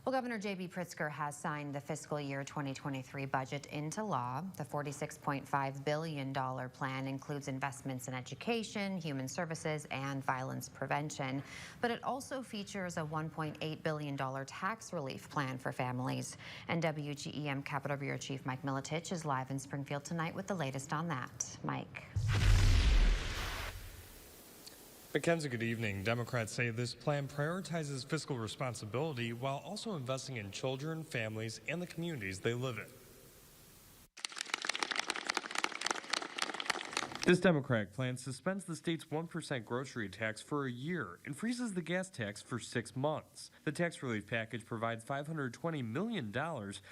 Well, Governor J.B. Pritzker has signed the fiscal year 2023 budget into law. The $46.5 billion plan includes investments in education, human services, and violence prevention. But it also features a $1.8 billion tax relief plan for families. And WGEM Capitol Bureau Chief Mike Militich is live in Springfield tonight with the latest on that. Mike. Mackenzie, good evening. Democrats say this plan prioritizes fiscal responsibility while also investing in children, families, and the communities they live in. This Democratic plan suspends the state's 1% grocery tax for a year and freezes the gas tax for 6 months. The tax relief package provides $520 million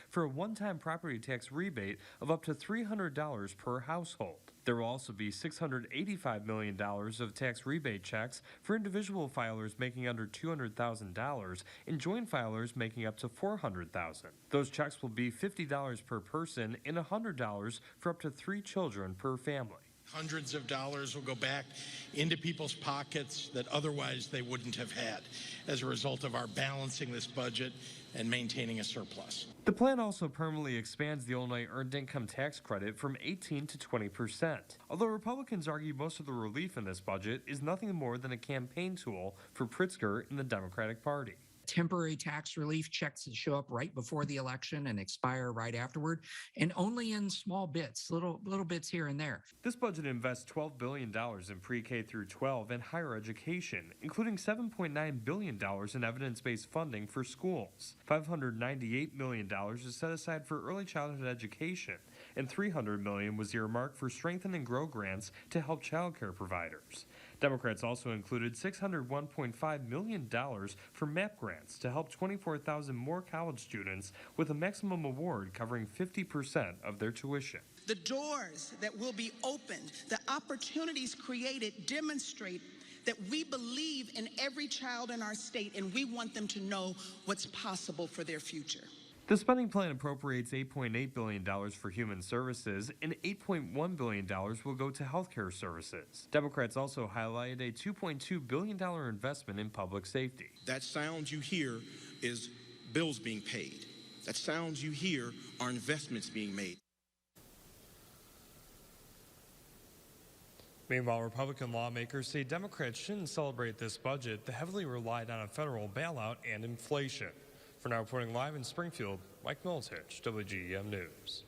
for a one-time property tax rebate of up to $300 per household. There will also be $685 million of tax rebate checks for individual filers making under $200,000 and joint filers making up to $400,000. Those checks will be $50 per person and $100 for up to 3 children per family. Hundreds of dollars will go back into people's pockets that otherwise they wouldn't have had as a result of our balancing this budget and maintaining a surplus. The plan also permanently expands the Illinois Earned Income Tax Credit from 18 to 20%. Although Republicans argue most of the relief in this budget is nothing more than a campaign tool for Pritzker and the Democratic Party. Temporary tax relief checks that show up right before the election and expire right afterward, and only in small bits, little bits here and there. This budget invests $12 billion in pre-K through 12 and higher education, including $7.9 billion in evidence-based funding for schools. $598 million is set aside for early childhood education, and $300 million was earmarked for Strengthen and Grow grants to help child care providers. Democrats also included $601.5 million for MAP grants to help 24,000 more college students with a maximum award covering 50% of their tuition. The doors that will be opened, the opportunities created demonstrate that we believe in every child in our state and we want them to know what's possible for their future. The spending plan appropriates $8.8 billion for human services and $8.1 billion will go to healthcare services. Democrats also highlighted a $2.2 billion investment in public safety. That sound you hear is bills being paid. That sounds you hear are investments being made. Meanwhile, Republican lawmakers say Democrats shouldn't celebrate this budget that heavily relied on a federal bailout and inflation. For now, reporting live in Springfield, Mike Militich, WGEM News.